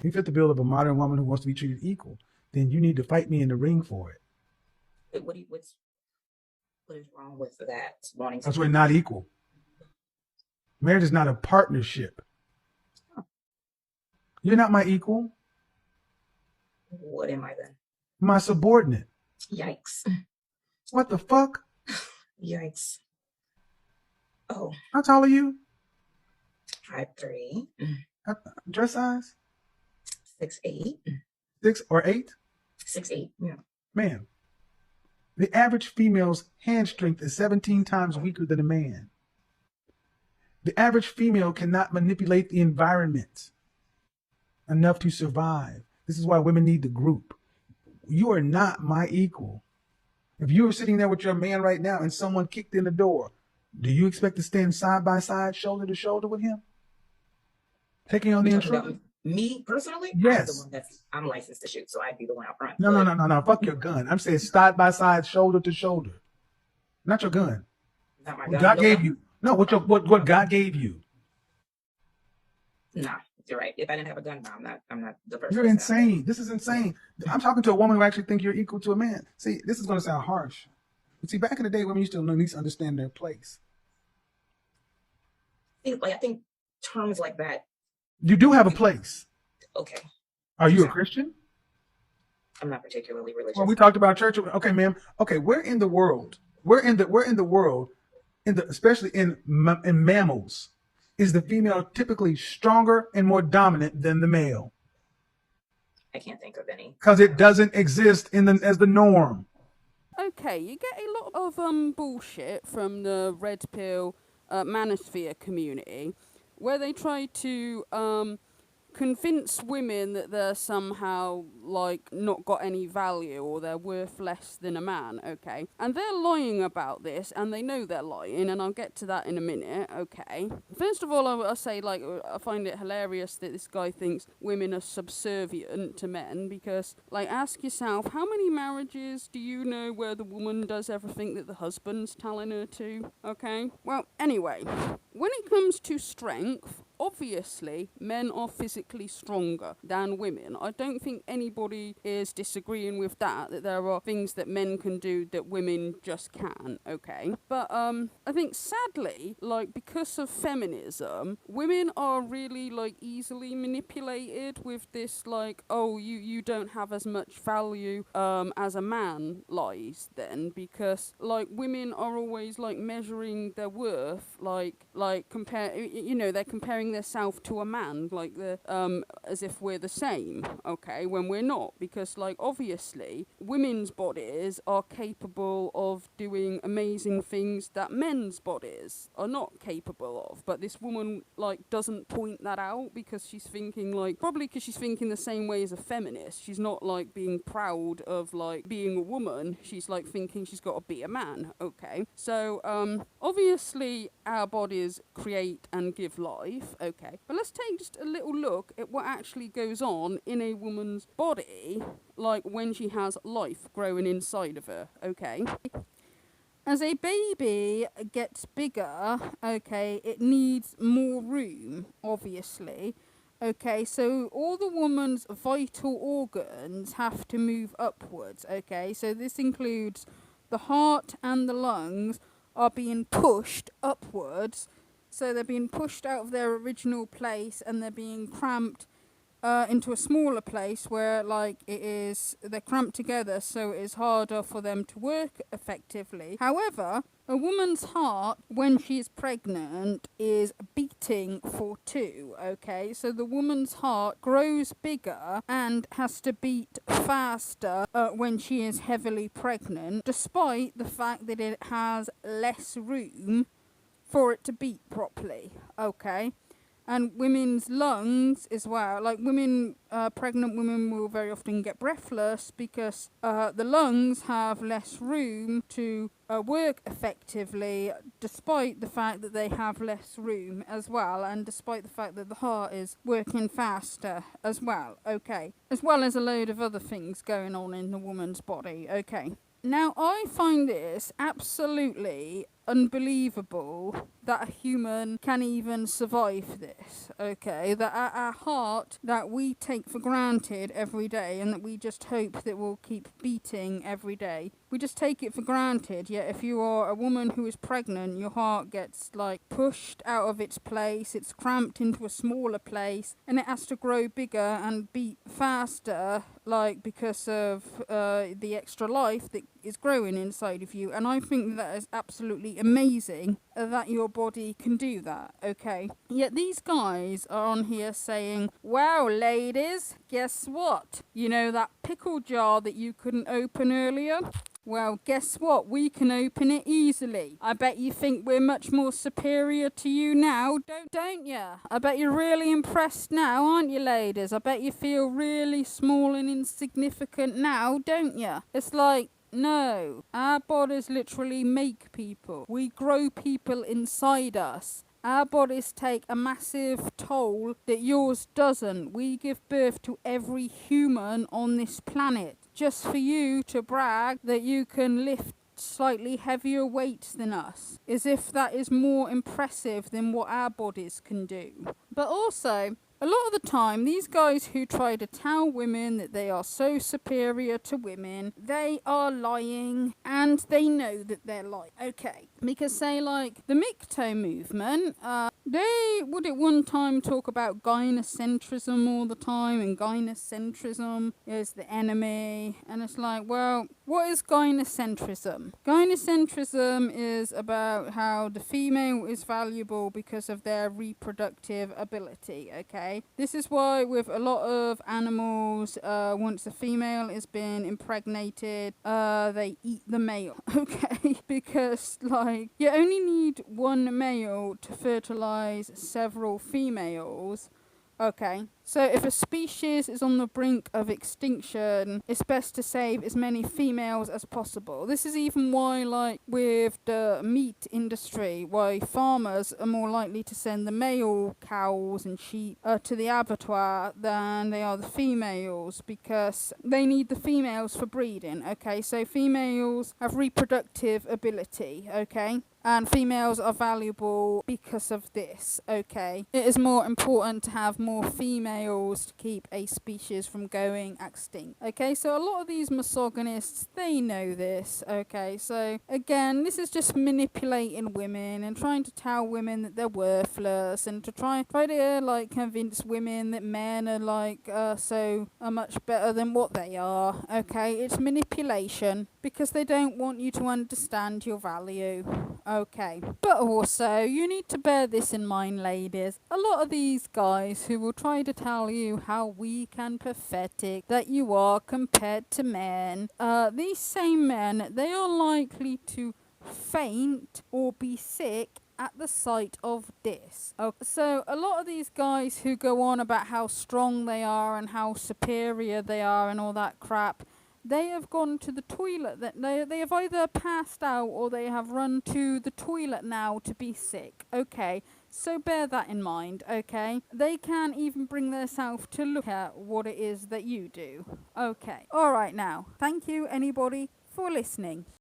You fit the bill of a modern woman who wants to be treated equal. Then you need to fight me in the ring for it. What is wrong with that? Wanting to Because we're be not equal. Marriage is not a partnership. You're not my equal. what am I then? My subordinate. Yikes! What the fuck? Yikes! Oh, How tall are you? 5'3", Dress size? 6'8", 6 or 8? 6'8". Yeah. Man, the average female's hand strength is 17 times weaker than a man. The average female cannot manipulate the environment enough to survive. This is why women need the group. You are not my equal. If you were sitting there with your man right now and someone kicked in the door, do you expect to stand side by side, shoulder to shoulder with him? Taking on the intruder? Me personally? Yes. I'm licensed to shoot, so I'd be the one out front. No. Fuck your gun. I'm saying side by side, shoulder to shoulder. Not your gun. Not my What gun. God gave you. No, what God gave you. Nah, you're right. If I didn't have a gun, no, I'm not the first. You're insane. This is insane. I'm talking to a woman who actually think you're equal to a man. See, this is going to sound harsh. But see, back in the day, women used to at least understand their place. I think terms like that. You do have a place. Okay. Are you a Christian? I'm not particularly religious. Well, we talked about church. Okay, ma'am. Okay, where in the world? Especially in mammals, is the female typically stronger and more dominant than the male? I can't think of any. Because it doesn't exist as the norm. Okay, you get a lot of bullshit from the red pill manosphere community, where they try to convince women that they're somehow like not got any value or they're worth less than a man, okay? And they're lying about this, and they know they're lying, and I'll get to that in a minute, okay? First of all, I'll say, like, I find it hilarious that this guy thinks women are subservient to men, because, like, ask yourself, how many marriages do you know where the woman does everything that the husband's telling her to, okay? Well, anyway, when it comes to strength, obviously, men are physically stronger than women. I don't think anybody is disagreeing with that there are things that men can do that women just can't, okay? But, I think sadly, like, because of feminism, women are really, like, easily manipulated with this, like, oh, you don't have as much value, as a man lies then, because, like, women are always, like, measuring their worth, like, they're comparing themselves to a man, like as if we're the same, okay, when we're not, because, like, obviously women's bodies are capable of doing amazing things that men's bodies are not capable of, but this woman, like, doesn't point that out because she's thinking, like, probably because she's thinking the same way as a feminist. She's not, like, being proud of, like, being a woman. She's, like, thinking she's got to be a man, okay? So obviously our bodies create and give life, okay, but let's take just a little look at what actually goes on in a woman's body, like when she has life growing inside of her, okay? As a baby gets bigger, okay, it needs more room, obviously. Okay, so all the woman's vital organs have to move upwards, okay? So this includes the heart and the lungs are being pushed upwards. So they're being pushed out of their original place and they're being cramped into a smaller place where, like, they're cramped together, so it is harder for them to work effectively. However, a woman's heart, when she is pregnant, is beating for two, okay? So the woman's heart grows bigger and has to beat faster when she is heavily pregnant, despite the fact that it has less room for it to beat properly, okay? And women's lungs as well, like pregnant women will very often get breathless because the lungs have less room to work effectively, despite the fact that they have less room as well, and despite the fact that the heart is working faster as well, okay? As well as a load of other things going on in the woman's body, okay? Now, I find this absolutely unbelievable that a human can even survive this, okay? That our heart that we take for granted every day and that we just hope that will keep beating every day. We just take it for granted, yet if you are a woman who is pregnant, your heart gets like pushed out of its place, it's cramped into a smaller place, and it has to grow bigger and beat faster, like because of the extra life that is growing inside of you. And I think that is absolutely amazing that your body can do that, okay? Yet these guys are on here saying, wow, ladies, guess what? You know that pickle jar that you couldn't open earlier? Well, guess what? We can open it easily. I bet you think we're much more superior to you now, don't ya? I bet you're really impressed now, aren't you, ladies? I bet you feel really small and insignificant now, don't ya? It's like, no, our bodies literally make people. We grow people inside us. Our bodies take a massive toll that yours doesn't. We give birth to every human on this planet just for you to brag that you can lift slightly heavier weights than us, as if that is more impressive than what our bodies can do. But also, a lot of the time, these guys who try to tell women that they are so superior to women, they are lying, and they know that they're lying. Okay, because say like the MGTOW movement, they would at one time talk about gynocentrism all the time, and gynocentrism is the enemy, and it's like, well, what is gynocentrism? Gynocentrism is about how the female is valuable because of their reproductive ability, okay? This is why with a lot of animals, once the female has been impregnated, they eat the male, okay? Because, like, you only need one male to fertilize several females, okay? So if a species is on the brink of extinction, it's best to save as many females as possible. This is even why, like, with the meat industry, why farmers are more likely to send the male cows and sheep to the abattoir than they are the females, because they need the females for breeding, okay? So females have reproductive ability, okay? And females are valuable because of this, okay? It is more important to have more females to keep a species from going extinct. Okay, so a lot of these misogynists, they know this, okay? So, again, this is just manipulating women and trying to tell women that they're worthless, and to try to, like, convince women that men are, like, much better than what they are, okay? It's manipulation, because they don't want you to understand your value. Okay. But also, you need to bear this in mind, ladies. A lot of these guys who will try to tell you how weak and pathetic that you are compared to men, these same men, they are likely to faint or be sick at the sight of this. Okay. So a lot of these guys who go on about how strong they are and how superior they are and all that crap, they have gone to the toilet. They have either passed out or they have run to the toilet now to be sick. Okay, so bear that in mind, okay? They can't even bring themselves to look at what it is that you do. Okay, alright now. Thank you, anybody, for listening.